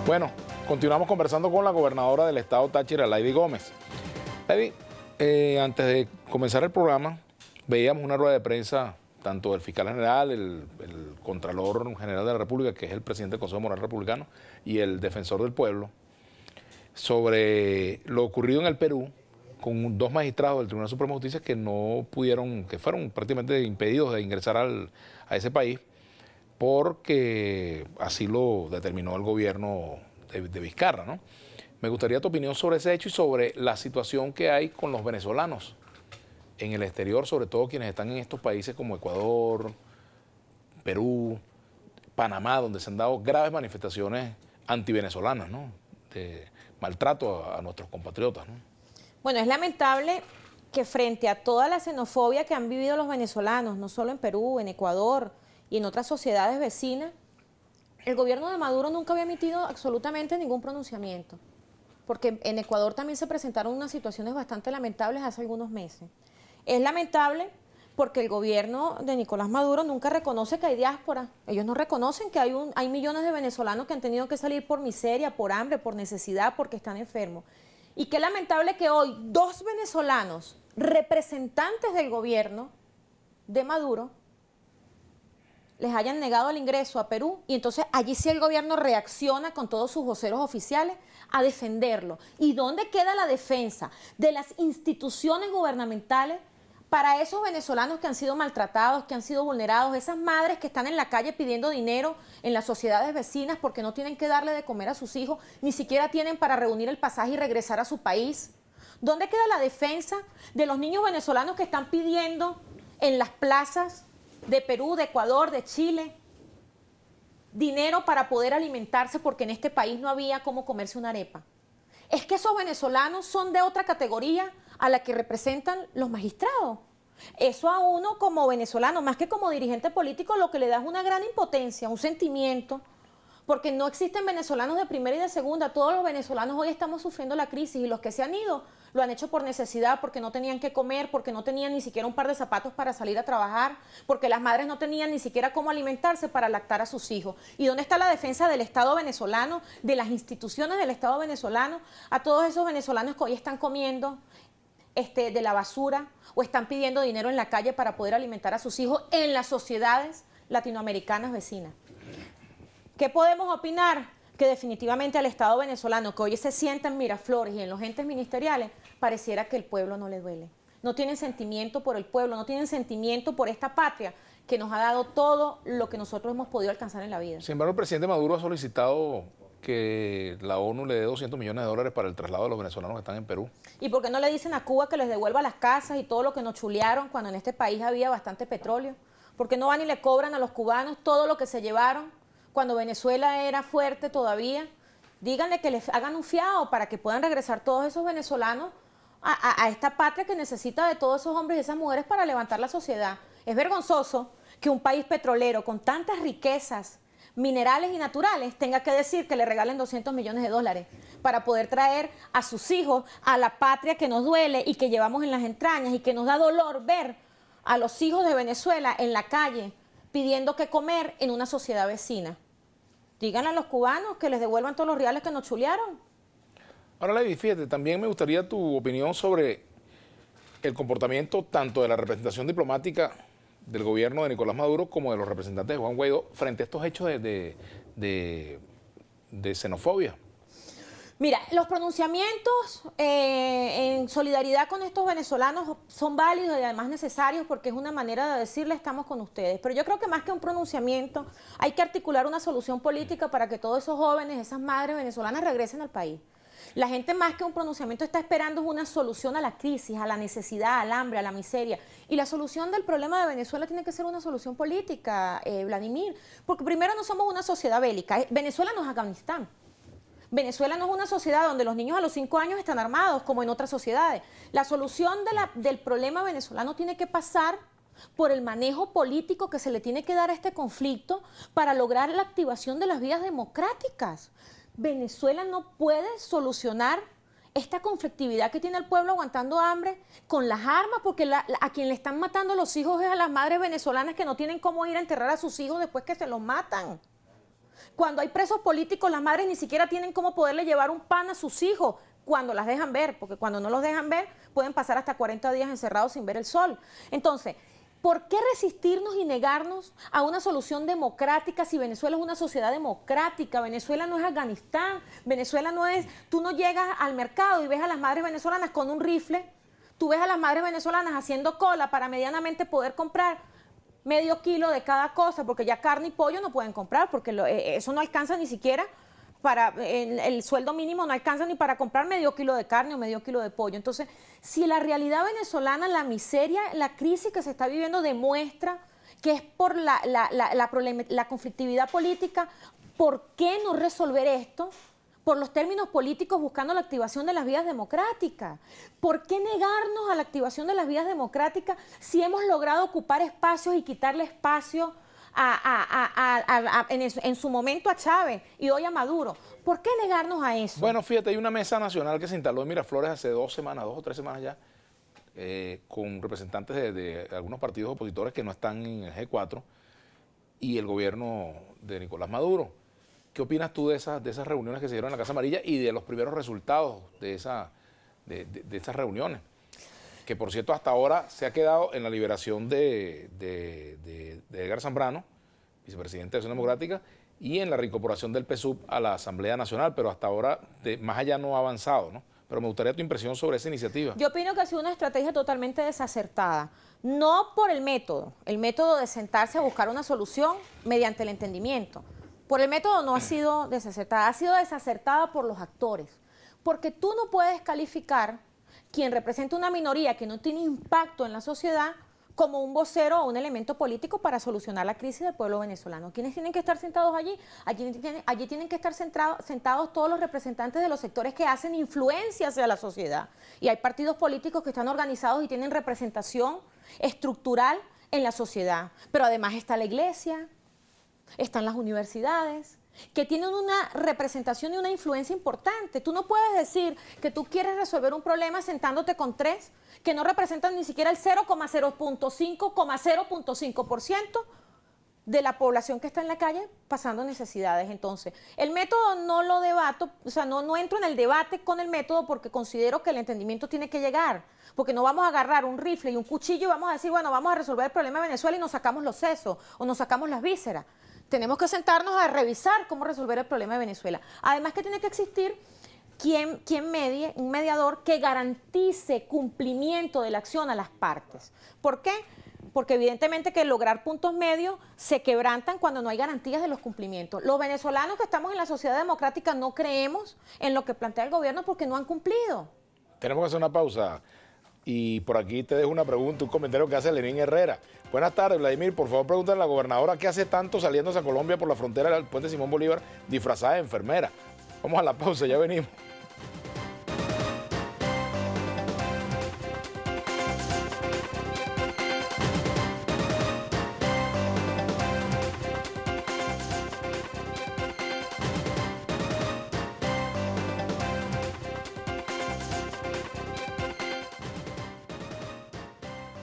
Bueno, continuamos conversando con la gobernadora del estado Táchira, Lady Gómez. Lady, antes de comenzar el programa, veíamos una rueda de prensa tanto del fiscal general, el contralor general de la República, que es el presidente del Consejo Moral Republicano, y el defensor del pueblo, sobre lo ocurrido en el Perú con dos magistrados del Tribunal Supremo de Justicia que no pudieron, que fueron prácticamente impedidos de ingresar a ese país, porque así lo determinó el gobierno de Vizcarra, ¿no? Me gustaría tu opinión sobre ese hecho y sobre la situación que hay con los venezolanos en el exterior, sobre todo quienes están en estos países como Ecuador, Perú, Panamá, donde se han dado graves manifestaciones antivenezolanas, ¿no? De maltrato a nuestros compatriotas, ¿no? Bueno, es lamentable que frente a toda la xenofobia que han vivido los venezolanos, no solo en Perú, en Ecuador y en otras sociedades vecinas, el gobierno de Maduro nunca había emitido absolutamente ningún pronunciamiento, porque en Ecuador también se presentaron unas situaciones bastante lamentables hace algunos meses. Es lamentable porque el gobierno de Nicolás Maduro nunca reconoce que hay diáspora. Ellos no reconocen que hay millones de venezolanos que han tenido que salir por miseria, por hambre, por necesidad, porque están enfermos. Y qué lamentable que hoy dos venezolanos, representantes del gobierno de Maduro, les hayan negado el ingreso a Perú, y entonces allí sí el gobierno reacciona con todos sus voceros oficiales a defenderlo. ¿Y dónde queda la defensa de las instituciones gubernamentales para esos venezolanos que han sido maltratados, que han sido vulnerados, esas madres que están en la calle pidiendo dinero en las sociedades vecinas porque no tienen que darle de comer a sus hijos, ni siquiera tienen para reunir el pasaje y regresar a su país? ¿Dónde queda la defensa de los niños venezolanos que están pidiendo en las plazas de Perú, de Ecuador, de Chile, dinero para poder alimentarse porque en este país no había cómo comerse una arepa? Es que esos venezolanos son de otra categoría a la que representan los magistrados. Eso a uno como venezolano, más que como dirigente político, lo que le da es una gran impotencia, un sentimiento, porque no existen venezolanos de primera y de segunda. Todos los venezolanos hoy estamos sufriendo la crisis, y los que se han ido lo han hecho por necesidad, porque no tenían que comer, porque no tenían ni siquiera un par de zapatos para salir a trabajar, porque las madres no tenían ni siquiera cómo alimentarse para lactar a sus hijos. ¿Y dónde está la defensa del Estado venezolano, de las instituciones del Estado venezolano, a todos esos venezolanos que hoy están comiendo de la basura o están pidiendo dinero en la calle para poder alimentar a sus hijos en las sociedades latinoamericanas vecinas? ¿Qué podemos opinar? Que definitivamente al Estado venezolano, que hoy se sienta en Miraflores y en los entes ministeriales, pareciera que el pueblo no le duele. No tienen sentimiento por el pueblo, no tienen sentimiento por esta patria que nos ha dado todo lo que nosotros hemos podido alcanzar en la vida. Sin embargo, el presidente Maduro ha solicitado que la ONU le dé 200 millones de dólares para el traslado de los venezolanos que están en Perú. ¿Y por qué no le dicen a Cuba que les devuelva las casas y todo lo que nos chulearon cuando en este país había bastante petróleo? ¿Por qué no van y le cobran a los cubanos todo lo que se llevaron cuando Venezuela era fuerte todavía? Díganle que les hagan un fiado para que puedan regresar todos esos venezolanos a esta patria que necesita de todos esos hombres y esas mujeres para levantar la sociedad. Es vergonzoso que un país petrolero con tantas riquezas minerales y naturales tenga que decir que le regalen 200 millones de dólares para poder traer a sus hijos a la patria que nos duele y que llevamos en las entrañas, y que nos da dolor ver a los hijos de Venezuela en la calle pidiendo que comer en una sociedad vecina. Díganle a los cubanos que les devuelvan todos los reales que nos chulearon. Ahora, Lady, fíjate, también me gustaría tu opinión sobre el comportamiento tanto de la representación diplomática del gobierno de Nicolás Maduro como de los representantes de Juan Guaidó frente a estos hechos de xenofobia. Mira, los pronunciamientos en solidaridad con estos venezolanos son válidos y además necesarios, porque es una manera de decirle estamos con ustedes. Pero yo creo que más que un pronunciamiento hay que articular una solución política para que todos esos jóvenes, esas madres venezolanas regresen al país. La gente más que un pronunciamiento está esperando una solución a la crisis, a la necesidad, al hambre, a la miseria. Y la solución del problema de Venezuela tiene que ser una solución política, Vladimir, porque primero no somos una sociedad bélica. Venezuela no es Afganistán. Venezuela no es una sociedad donde los niños a los 5 años están armados como en otras sociedades. La solución del problema venezolano tiene que pasar por el manejo político que se le tiene que dar a este conflicto para lograr la activación de las vías democráticas. Venezuela no puede solucionar esta conflictividad que tiene el pueblo aguantando hambre con las armas, porque a quien le están matando los hijos es a las madres venezolanas que no tienen cómo ir a enterrar a sus hijos después que se los matan. Cuando hay presos políticos, las madres ni siquiera tienen cómo poderle llevar un pan a sus hijos cuando las dejan ver, porque cuando no los dejan ver pueden pasar hasta 40 días encerrados sin ver el sol. Entonces, ¿por qué resistirnos y negarnos a una solución democrática si Venezuela es una sociedad democrática? Venezuela no es Afganistán, Venezuela no es... Tú no llegas al mercado y ves a las madres venezolanas con un rifle, tú ves a las madres venezolanas haciendo cola para medianamente poder comprar medio kilo de cada cosa, porque ya carne y pollo no pueden comprar, porque eso no alcanza ni siquiera para, el sueldo mínimo no alcanza ni para comprar medio kilo de carne o medio kilo de pollo. Entonces, si la realidad venezolana, la miseria, la crisis que se está viviendo demuestra que es por la conflictividad política, ¿por qué no resolver esto por los términos políticos buscando la activación de las vías democráticas? ¿Por qué negarnos a la activación de las vías democráticas si hemos logrado ocupar espacios y quitarle espacio en su momento a Chávez y hoy a Maduro? ¿Por qué negarnos a eso? Bueno, fíjate, hay una mesa nacional que se instaló en Miraflores hace 2 o 3 semanas ya, con representantes de algunos partidos opositores que no están en el G4 y el gobierno de Nicolás Maduro. ¿Qué opinas tú de esas reuniones que se dieron en la Casa Amarilla y de los primeros resultados de esas reuniones? Que por cierto hasta ahora se ha quedado en la liberación de Edgar Zambrano, vicepresidente de Acción Democrática, y en la reincorporación del PSUV a la Asamblea Nacional, pero hasta ahora más allá no ha avanzado, ¿no? Pero me gustaría tu impresión sobre esa iniciativa. Yo opino que ha sido una estrategia totalmente desacertada, no por el método de sentarse a buscar una solución mediante el entendimiento. Por el método no ha sido desacertada por los actores, porque tú no puedes calificar quien representa una minoría que no tiene impacto en la sociedad como un vocero o un elemento político para solucionar la crisis del pueblo venezolano. ¿Quiénes tienen que estar sentados allí? Allí tienen que estar sentados todos los representantes de los sectores que hacen influencia hacia la sociedad. Y hay partidos políticos que están organizados y tienen representación estructural en la sociedad. Pero además está la iglesia, están las universidades, que tienen una representación y una influencia importante. Tú no puedes decir que tú quieres resolver un problema sentándote con 3 que no representan ni siquiera el 0,05% de la población que está en la calle pasando necesidades. Entonces, el método no lo debato, o sea, no entro en el debate con el método porque considero que el entendimiento tiene que llegar, porque no vamos a agarrar un rifle y un cuchillo y vamos a decir, bueno, vamos a resolver el problema de Venezuela y nos sacamos los sesos o nos sacamos las vísceras. Tenemos que sentarnos a revisar cómo resolver el problema de Venezuela. Además que tiene que existir quien medie, un mediador que garantice cumplimiento de la acción a las partes. ¿Por qué? Porque evidentemente que lograr puntos medios se quebrantan cuando no hay garantías de los cumplimientos. Los venezolanos que estamos en la sociedad democrática no creemos en lo que plantea el gobierno porque no han cumplido. Tenemos que hacer una pausa. Y por aquí te dejo una pregunta, un comentario que hace Lenín Herrera. Buenas tardes, Vladimir. Por favor, pregúntale a la gobernadora qué hace tanto saliéndose a Colombia por la frontera del puente Simón Bolívar disfrazada de enfermera. Vamos a la pausa, ya venimos.